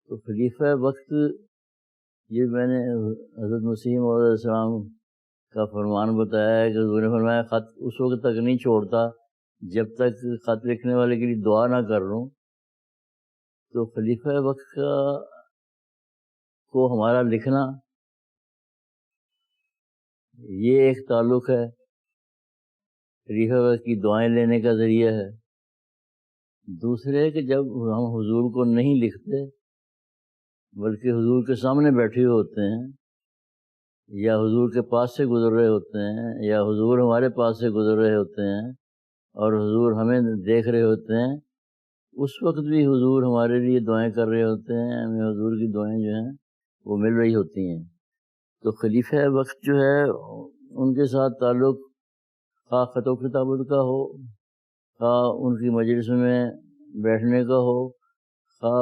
تو خلیفہ وقت یہ میں نے حضرت مسیح موعود علیہ السلام کا فرمان بتایا ہے کہ حضور نے فرمایا خط اس وقت تک نہیں چھوڑتا جب تک خط لکھنے والے کے لیے دعا نہ کر لوں. تو خلیفہ وقت کو ہمارا لکھنا یہ ایک تعلق ہے، خلیفہ وقت کی دعائیں لینے کا ذریعہ ہے. دوسرے کہ جب ہم حضور کو نہیں لکھتے بلکہ حضور کے سامنے بیٹھے ہوتے ہیں یا حضور کے پاس سے گزر رہے ہوتے ہیں یا حضور ہمارے پاس سے گزر رہے ہوتے ہیں اور حضور ہمیں دیکھ رہے ہوتے ہیں، اس وقت بھی حضور ہمارے لیے دعائیں کر رہے ہوتے ہیں، ہمیں حضور کی دعائیں جو ہیں وہ مل رہی ہوتی ہیں. تو خلیفہ وقت جو ہے ان کے ساتھ تعلق خواہ خط و کتابت کا ہو، خواہ ان کی مجلس میں بیٹھنے کا ہو، خواہ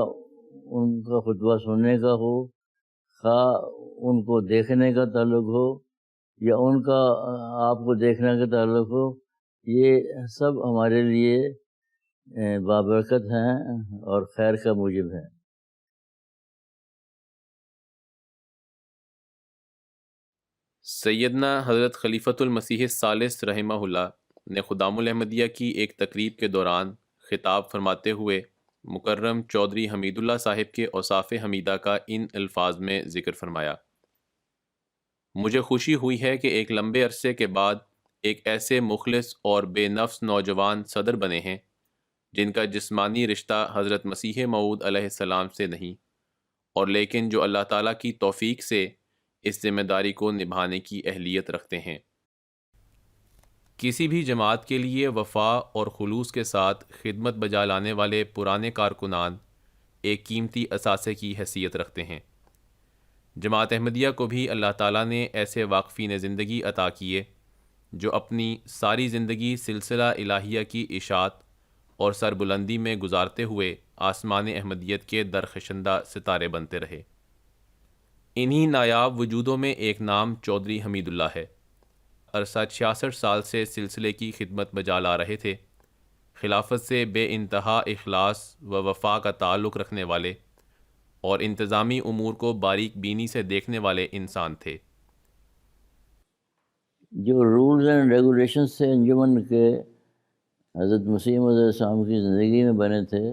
ان کا خطبہ سننے کا ہو، خواہ ان کو دیکھنے کا تعلق ہو یا ان کا آپ کو دیکھنے کا تعلق ہو، یہ سب ہمارے لیے بابرکت ہیں اور خیر کا موجب ہیں. سیدنا حضرت خلیفۃ المسیح الثالث رحمہ اللہ نے خدام الاحمدیہ کی ایک تقریب کے دوران خطاب فرماتے ہوئے مکرم چودھری حمید اللہ صاحب کے اوصاف حمیدہ کا ان الفاظ میں ذکر فرمایا: مجھے خوشی ہوئی ہے کہ ایک لمبے عرصے کے بعد ایک ایسے مخلص اور بے نفس نوجوان صدر بنے ہیں جن کا جسمانی رشتہ حضرت مسیح موعود علیہ السلام سے نہیں، اور لیکن جو اللہ تعالیٰ کی توفیق سے اس ذمہ داری کو نبھانے کی اہلیت رکھتے ہیں. کسی بھی جماعت کے لیے وفا اور خلوص کے ساتھ خدمت بجا لانے والے پرانے کارکنان ایک قیمتی اثاثے کی حیثیت رکھتے ہیں. جماعت احمدیہ کو بھی اللہ تعالیٰ نے ایسے واقفین زندگی عطا کیے جو اپنی ساری زندگی سلسلہ الہیہ کی اشاعت اور سربلندی میں گزارتے ہوئے آسمان احمدیت کے درخشندہ ستارے بنتے رہے. انہی نایاب وجودوں میں ایک نام چودھری حمید اللہ ہے. عرصہ 66 سال سے سلسلے کی خدمت بجا لا رہے تھے. خلافت سے بے انتہا اخلاص و وفا کا تعلق رکھنے والے اور انتظامی امور کو باریک بینی سے دیکھنے والے انسان تھے. جو رولز اینڈ ریگولیشنز سے انجمن کے حضرت مسیح موعود علیہ السلام کی زندگی میں بنے تھے،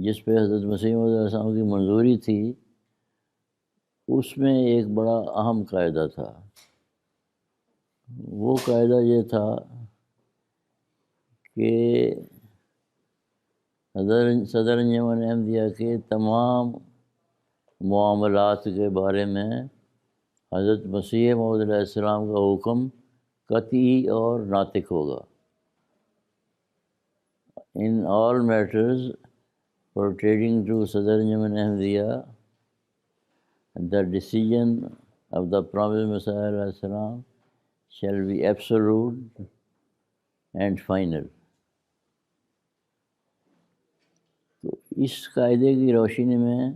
جس پہ حضرت مسیح موعود علیہ السلام کی منظوری تھی، اس میں ایک بڑا اہم قاعدہ تھا. وہ قاعدہ یہ تھا کہ صدر انجمن احمدیہ کے تمام معاملات کے بارے میں حضرت مسیح موعود علیہ السلام کا حکم قطعی اور ناطق ہوگا. In all matters pertaining to Sadr Anjuman Ahmadiyya, the decision of the Promised Messiah alayhi salam shall be absolute and final. تو اس قاعدے کی روشنی میں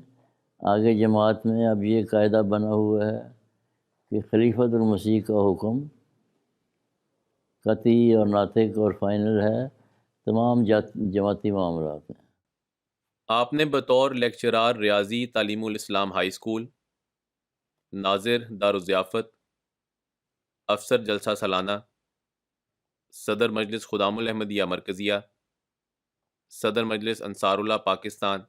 آگے جماعت میں اب یہ قاعدہ بنا ہوا ہے کہ خلیفۃ المسیح کا حکم قطعی اور ناطق اور فائنل ہے تمام جماعتی معاملات میں. آپ نے بطور لیکچرار ریاضی تعلیم الاسلام ہائی اسکول، ناظر دارالضیافت، افسر جلسہ سالانہ، صدر مجلس خدام الاحمدیہ مرکزیہ، صدر مجلس انصار اللہ پاکستان،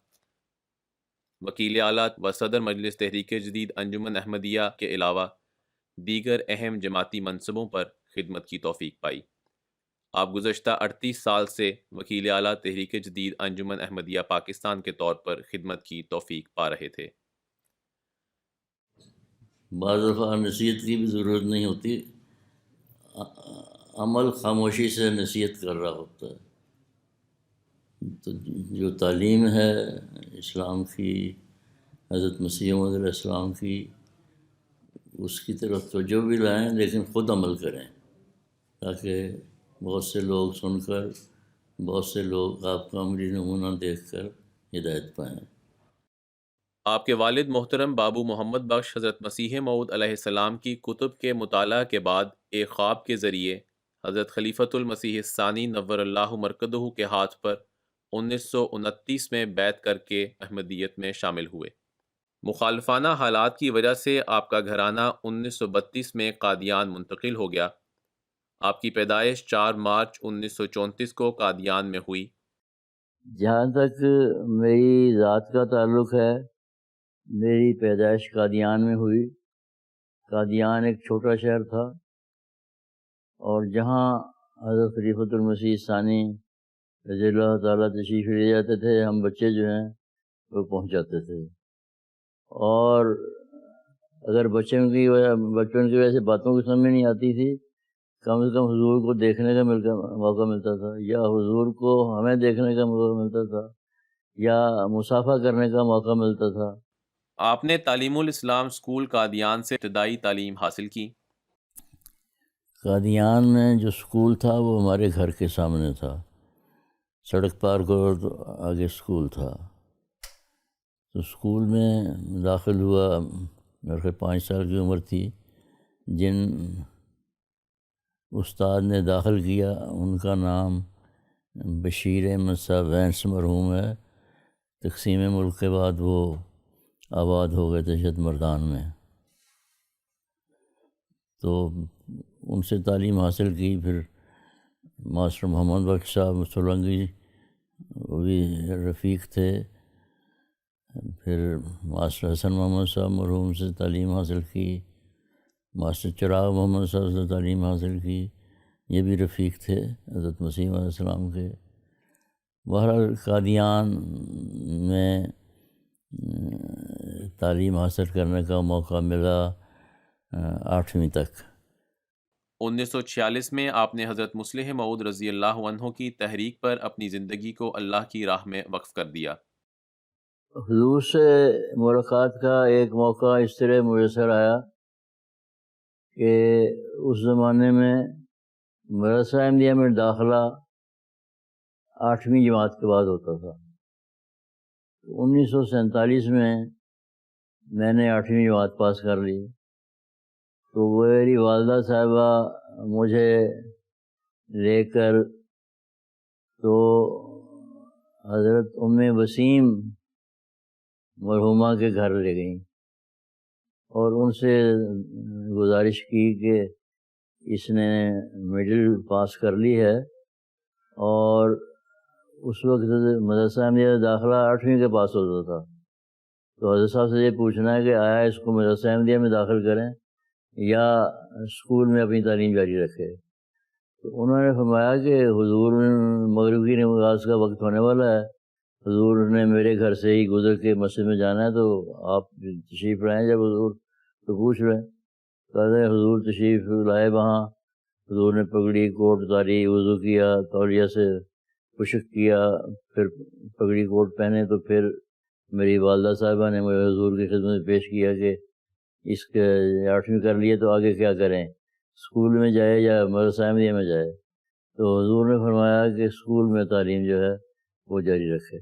وکیل اعلیٰ و صدر مجلس تحریک جدید انجمن احمدیہ کے علاوہ دیگر اہم جماعتی منصبوں پر خدمت کی توفیق پائی. آپ گزشتہ 38 سال سے وکیل اعلیٰ تحریک جدید انجمن احمدیہ پاکستان کے طور پر خدمت کی توفیق پا رہے تھے. بعض دفعہ نصیحت کی بھی ضرورت نہیں ہوتی، عمل خاموشی سے نصیحت کر رہا ہوتا ہے. تو جو تعلیم ہے اسلام کی، حضرت مسیح موعود علیہ السلام کی، اس کی طرف تو جو بھی لائیں لیکن خود عمل کریں، تاکہ بہت سے لوگ سن کر، بہت سے لوگ آپ کا عملی نمونہ دیکھ کر ہدایت پائیں. آپ کے والد محترم بابو محمد بخش حضرت مسیح موعود علیہ السلام کی کتب کے مطالعہ کے بعد ایک خواب کے ذریعے حضرت خلیفۃ المسیح الثانی نور اللہ مرکزہ کے ہاتھ پر 1929 میں بیعت کر کے احمدیت میں شامل ہوئے۔ مخالفانہ حالات کی وجہ سے آپ کا گھرانہ 1932 میں قادیان منتقل ہو گیا۔ آپ کی پیدائش 4 مارچ 1934 کو قادیان میں ہوئی۔ جہاں تک میری ذات کا تعلق ہے، میری پیدائش قادیان میں ہوئی۔ قادیان ایک چھوٹا شہر تھا، اور جہاں حضرت خلیفۃ المسیح ثانی رضی اللہ تعالیٰ تشریف لے جاتے تھے، ہم بچے جو ہیں وہ پہنچ جاتے تھے۔ اور اگر بچپن کی وجہ سے باتوں کی سمجھ میں نہیں آتی تھی، کم سے کم حضور کو دیکھنے کا موقع ملتا تھا، یا حضور کو ہمیں دیکھنے کا موقع ملتا تھا، یا مصافحہ کرنے کا موقع ملتا تھا۔ آپ نے تعلیم الاسلام اسکول قادیان سے ابتدائی تعلیم حاصل کی۔ قادیان میں جو اسکول تھا وہ ہمارے گھر کے سامنے تھا، سڑک پار کرو تو آگے اسکول تھا۔ تو اسکول میں داخل ہوا، میرے خیال 5 سال کی عمر تھی۔ جن استاد نے داخل کیا ان کا نام بشیر احمد صاحب وینس مرحوم ہے۔ تقسیم ملک کے بعد وہ آباد ہو گئے تھے شد مردان میں، تو ان سے تعلیم حاصل کی۔ پھر ماسٹر محمد بخش صاحب سولنگی وہ بھی رفیق تھے۔ پھر ماسٹر حسن محمد صاحب مرحوم سے تعلیم حاصل کی، ماسٹر چراغ محمد صاحب سے تعلیم حاصل کی، یہ بھی رفیق تھے حضرت مسیح علیہ السلام کے۔ بہرحال قادیان میں تعلیم حاصل کرنے کا موقع ملا 8ویں تک۔ 1946 میں آپ نے حضرت مصلح موعود رضی اللہ عنہ کی تحریک پر اپنی زندگی کو اللہ کی راہ میں وقف کر دیا۔ حضور سے ملاقات کا ایک موقع اس طرح میسر آیا کہ اس زمانے میں مدرسہ احمدیہ میں داخلہ 8ویں جماعت کے بعد ہوتا تھا۔ 1947 میں نے 8ویں جماعت پاس کر لی، تو میری والدہ صاحبہ مجھے لے کر تو حضرت ام وسیم مرحومہ کے گھر لے گئیں، اور ان سے گزارش کی کہ اس نے مڈل پاس کر لی ہے، اور اس وقت مدرسہ احمدیہ داخلہ 8ویں کے پاس ہوتا تھا، تو حضرت صاحب سے یہ پوچھنا ہے کہ آیا اس کو مدرسہ احمدیہ میں داخل کریں یا اسکول میں اپنی تعلیم جاری رکھے۔ تو انہوں نے فرمایا کہ حضور مغرب کی نماز کا وقت ہونے والا ہے، حضور نے میرے گھر سے ہی گزر کے مسجد میں جانا ہے، تو آپ تشریف لائیں جب حضور تو پوچھ لیں۔ کہتے ہیں حضور تشریف لائے وہاں، حضور نے پگڑی کوٹ اتاری، وضو کیا، تولیہ سے خشک کیا، پھر پگڑی کوٹ پہنے، تو پھر میری والدہ صاحبہ نے مجھے حضور کی خدمت میں پیش کیا کہ اس کے 8ویں کر لیے تو آگے کیا کریں، اسکول میں جائے یا مدرسہ احمدیہ میں جائے۔ تو حضور نے فرمایا کہ اسکول میں تعلیم جو ہے وہ جاری رکھے۔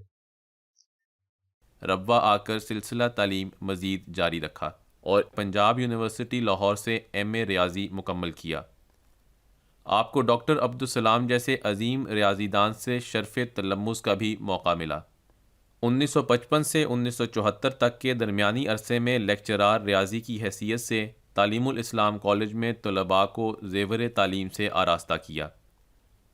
ربوہ آ کر سلسلہ تعلیم مزید جاری رکھا اور پنجاب یونیورسٹی لاہور سے ایم اے ریاضی مکمل کیا۔ آپ کو ڈاکٹر عبدالسلام جیسے عظیم ریاضی دان سے شرف تلمذ کا بھی موقع ملا۔ 1955 سے 1974 تک کے درمیانی عرصے میں لیکچرار ریاضی کی حیثیت سے تعلیم الاسلام کالج میں طلباء کو زیور تعلیم سے آراستہ کیا۔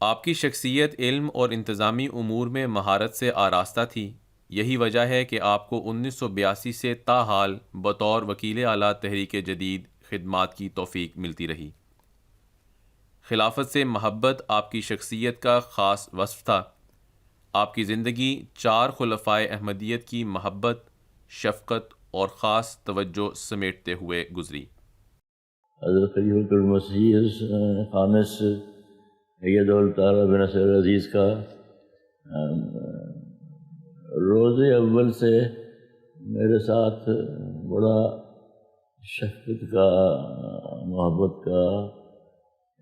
آپ کی شخصیت علم اور انتظامی امور میں مہارت سے آراستہ تھی۔ یہی وجہ ہے کہ آپ کو 1982 سے تاحال بطور وکیل اعلیٰ تحریک جدید خدمات کی توفیق ملتی رہی۔ خلافت سے محبت آپ کی شخصیت کا خاص وصف تھا۔ آپ کی زندگی 4 خلفائے احمدیت کی محبت، شفقت اور خاص توجہ سمیٹتے ہوئے گزری۔ حضرت خلیفۃ المسیح خامس اید تعالیٰ بن نصر العزیز کا روز اول سے میرے ساتھ بڑا شفقت کا، محبت کا،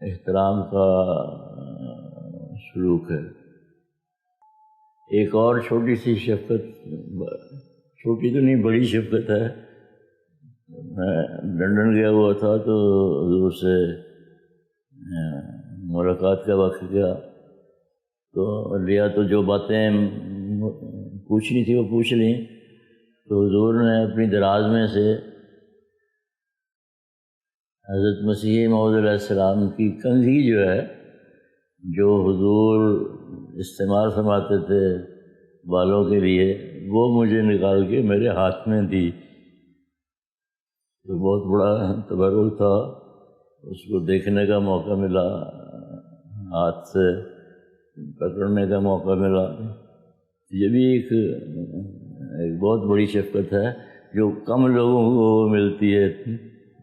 احترام کا سلوک ہے۔ ایک اور چھوٹی سی شفقت، چھوٹی تو نہیں بڑی شفقت ہے، میں لندن گیا ہوا تھا تو حضور سے ملاقات کا وقت گیا، تو لیا تو جو باتیں پوچھنی تھی وہ پوچھ لیں. تو حضور نے اپنی دراز میں سے حضرت مسیح موعود علیہ السلام کی کنگھی جو ہے، جو حضور استعمال فرماتے تھے بالوں کے لیے، وہ مجھے نکال کے میرے ہاتھ میں دی. تو بہت بڑا تبرک تھا، اس کو دیکھنے کا موقع ملا، ہاتھ سے پکڑنے کا موقع ملا. یہ بھی ایک بہت بڑی شفقت ہے جو کم لوگوں کو ملتی ہے.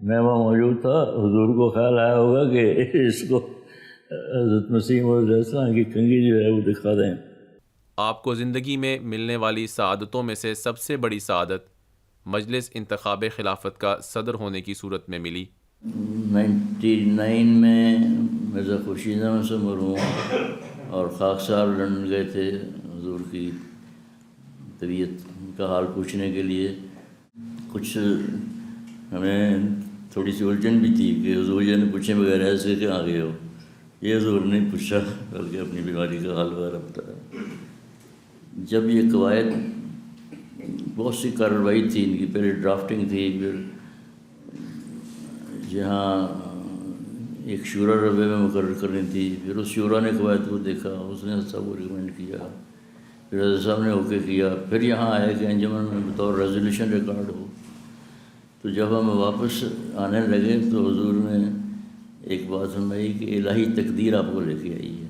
میں وہاں موجود تھا، حضور کو خیال آیا ہوگا کہ اس کو حضرت مسیح موعود علیہ السلام کی کنگھی جو ہے وہ دکھا دیں. آپ کو زندگی میں ملنے والی سعادتوں میں سے سب سے بڑی سعادت مجلس انتخاب خلافت کا صدر ہونے کی صورت میں ملی. 99 میں مرزا خورشید احمد سے مرحوم اور خاکسار لندن گئے تھے حضور کی طبیعت کا حال پوچھنے کے لیے. کچھ ہمیں تھوڑی سی الجھن بھی تھی کہ حضور یہ نے پوچھے بغیر ایسے کہاں گئے ہو. یہ حضور نے پوچھا بلکہ اپنی بیماری کا حال وغیرہ بتایا. جب یہ قواعد بہت سی کارروائی تھی ان کی، پہلے ڈرافٹنگ تھی، پھر جہاں ایک شورا ربے میں مقرر کرنی تھی، پھر اس شورا نے قواعد کو دیکھا، اس نے سب کو ریکمینڈ کیا، پھر حضرت صاحب نے اوکے کیا، پھر یہاں آیا کہ انجمن میں بطور ریزولوشن ریکارڈ ہو. تو جب ہم واپس آنے لگے تو حضور نے ایک بات فرمائی کہ الہی تقدیر آپ کو لے کے آئی ہے.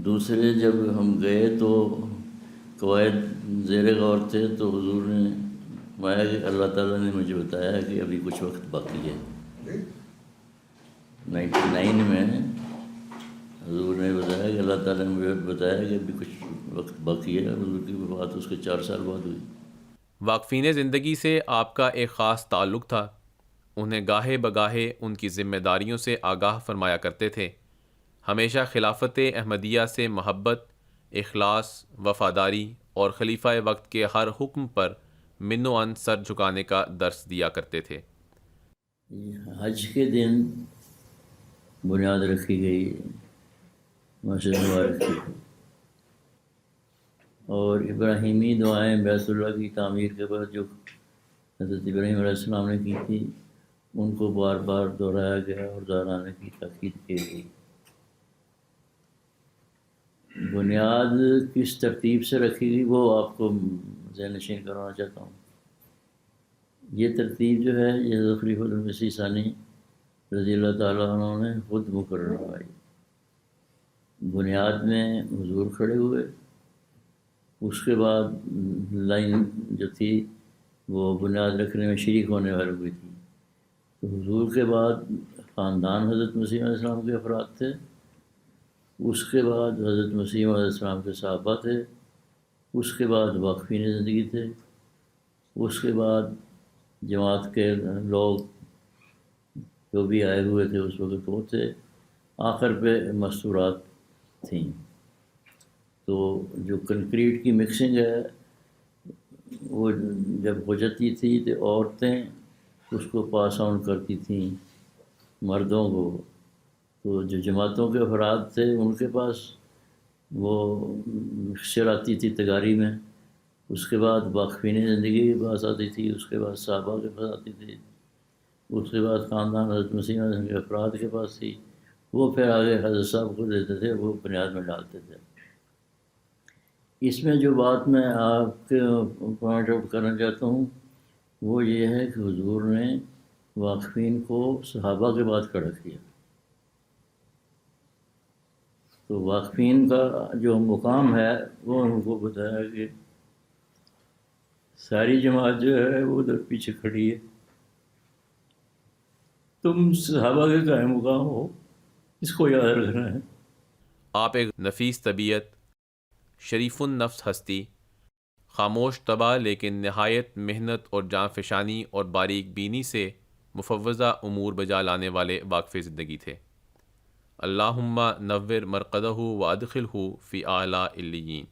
دوسرے جب ہم گئے تو قواعد زیر غور تھے، تو حضور نے فرمایا کہ اللہ تعالیٰ نے مجھے بتایا ہے کہ ابھی کچھ وقت باقی ہے. 99 میں حضور نے بتایا کہ اللہ تعالیٰ نے مجھے بتایا کہ ابھی کچھ وقت باقی ہے. حضور کی وفات اس کے 4 سال بعد ہوئی. واقفین زندگی سے آپ کا ایک خاص تعلق تھا. انہیں گاہے بگاہے ان کی ذمہ داریوں سے آگاہ فرمایا کرتے تھے. ہمیشہ خلافت احمدیہ سے محبت، اخلاص، وفاداری اور خلیفہ وقت کے ہر حکم پر من و عن سر جھکانے کا درس دیا کرتے تھے. حج کے دن بنیاد رکھی گئی مسجد مبارک کی، اور ابراہیمی دعائیں بیت اللہ کی تعمیر کے بعد جو حضرت ابراہیم علیہ السلام نے کی تھی ان کو بار بار دہرایا گیا اور دہرانے کی تاکید کی گئی. بنیاد کس ترتیب سے رکھی گئی وہ آپ کو ذہن نشین کروانا چاہتا ہوں. یہ ترتیب جو ہے یہ خلیفہ المسیح ثانی رضی اللہ تعالیٰ عنہ نے خود مقرر کروائی. بنیاد میں حضور کھڑے ہوئے، اس کے بعد لائن جو تھی وہ بنیاد رکھنے میں شریک ہونے والی ہوئی تھی. تو حضور کے بعد خاندان حضرت مسیح علیہ السلام کے افراد تھے، اس کے بعد حضرت مسیح علیہ السلام کے صحابہ تھے، اس کے بعد واقفین زندگی تھے، اس کے بعد جماعت کے لوگ جو بھی آئے ہوئے تھے اس وقت وہ تھے، آخر پہ مستورات تھیں. تو جو کنکریٹ کی مکسنگ ہے وہ جب ہو جاتی تھی تو عورتیں اس کو پاس آن کرتی تھیں مردوں کو. تو جو جماعتوں کے افراد تھے ان کے پاس وہ مکسچر آتی تھی تگاری میں، اس کے بعد واقفین زندگی کے پاس آتی تھی، اس کے بعد صحابہ کے پاس آتی تھی، اس کے بعد خاندان حضرت مسیح علیہ السلام کے افراد کے پاس تھی. وہ پھر آگے حضرت صاحب کو دیتے تھے، وہ بنیاد میں ڈالتے تھے. اس میں جو بات میں آپ کے پوائنٹ آؤٹ کرنا چاہتا ہوں وہ یہ ہے کہ حضور نے واقفین کو صحابہ کے بعد کھڑا کیا. تو واقفین کا جو مقام ہے وہ ان کو بتایا کہ ساری جماعت جو ہے وہ ادھر پیچھے کھڑی ہے، تم صحابہ کے قائم مقام ہو، اس کو یاد رکھنا ہے. آپ ایک نفیس طبیعت، شریف النفس ہستی، خاموش طبع لیکن نہایت محنت اور جاں فشانی اور باریک بینی سے مفوضہ امور بجا لانے والے واقف زندگی تھے. اللہم نور مرقدہ وادخلہ فی اعلیٰ علیین.